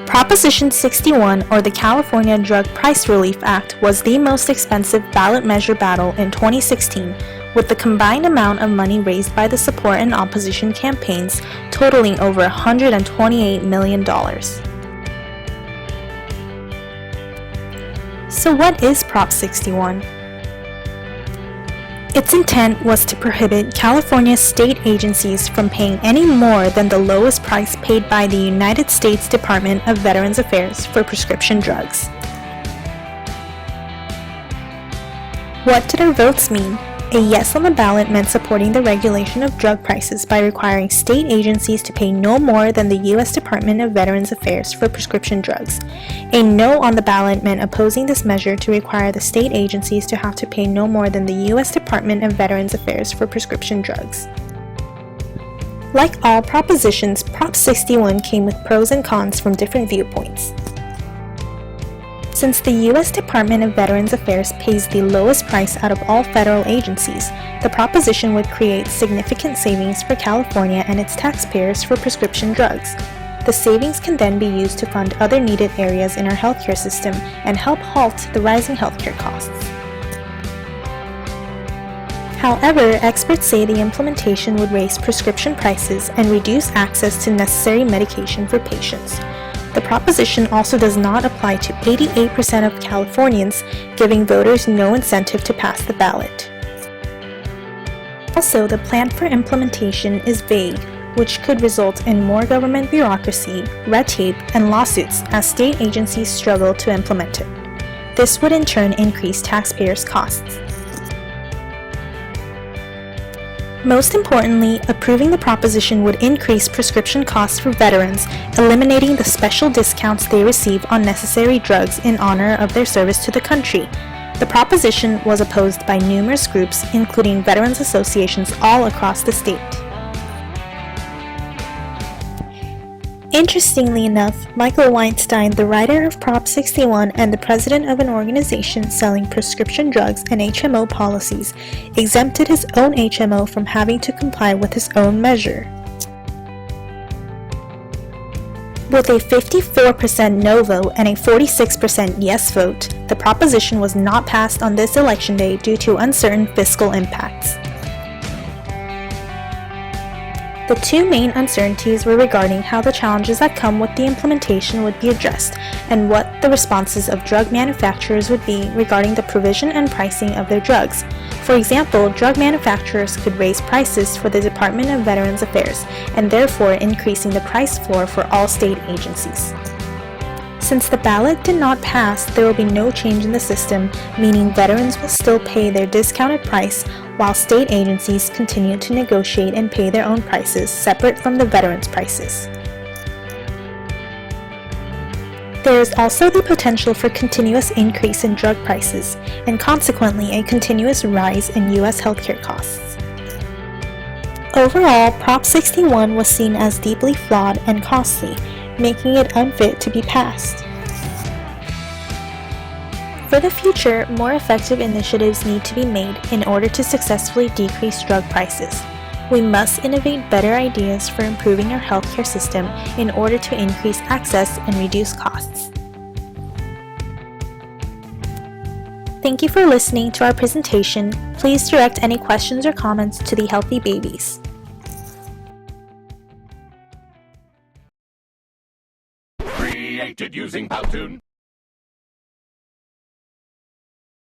Proposition 61, or the California Drug Price Relief Act, was the most expensive ballot measure battle in 2016, with the combined amount of money raised by the support and opposition campaigns totaling over $128 million. So what is Prop 61? Its intent was to prohibit California state agencies from paying any more than the lowest price paid by the United States Department of Veterans Affairs for prescription drugs. What did our votes mean? A yes on the ballot meant supporting the regulation of drug prices by requiring state agencies to pay no more than the U.S. Department of Veterans Affairs for prescription drugs. A no on the ballot meant opposing this measure to require the state agencies to have to pay no more than the U.S. Department of Veterans Affairs for prescription drugs. Like all propositions, Prop 61 came with pros and cons from different viewpoints. Since the U.S. Department of Veterans Affairs pays the lowest price out of all federal agencies, the proposition would create significant savings for California and its taxpayers for prescription drugs. The savings can then be used to fund other needed areas in our healthcare system and help halt the rising healthcare costs. However, experts say the implementation would raise prescription prices and reduce access to necessary medication for patients. The proposition also does not apply to 88% of Californians, giving voters no incentive to pass the ballot. Also, the plan for implementation is vague, which could result in more government bureaucracy, red tape, and lawsuits as state agencies struggle to implement it. This would in turn increase taxpayers' costs. Most importantly, approving the proposition would increase prescription costs for veterans, eliminating the special discounts they receive on necessary drugs in honor of their service to the country. The proposition was opposed by numerous groups, including veterans associations all across the state. Interestingly enough, Michael Weinstein, the writer of Prop 61 and the president of an organization selling prescription drugs and HMO policies, exempted his own HMO from having to comply with his own measure. With a 54% no vote and a 46% yes vote, the proposition was not passed on this election day due to uncertain fiscal impacts. The two main uncertainties were regarding how the challenges that come with the implementation would be addressed and what the responses of drug manufacturers would be regarding the provision and pricing of their drugs. For example, drug manufacturers could raise prices for the Department of Veterans Affairs and therefore increasing the price floor for all state agencies. Since the ballot did not pass, there will be no change in the system, meaning veterans will still pay their discounted price while state agencies continue to negotiate and pay their own prices separate from the veterans' prices. There is also the potential for continuous increase in drug prices and consequently a continuous rise in U.S. healthcare costs. Overall, Prop 61 was seen as deeply flawed and costly, making it unfit to be passed. For the future, more effective initiatives need to be made in order to successfully decrease drug prices. We must innovate better ideas for improving our healthcare system in order to increase access and reduce costs. Thank you for listening to our presentation. Please direct any questions or comments to the Healthy Babies. Created using Powtoon.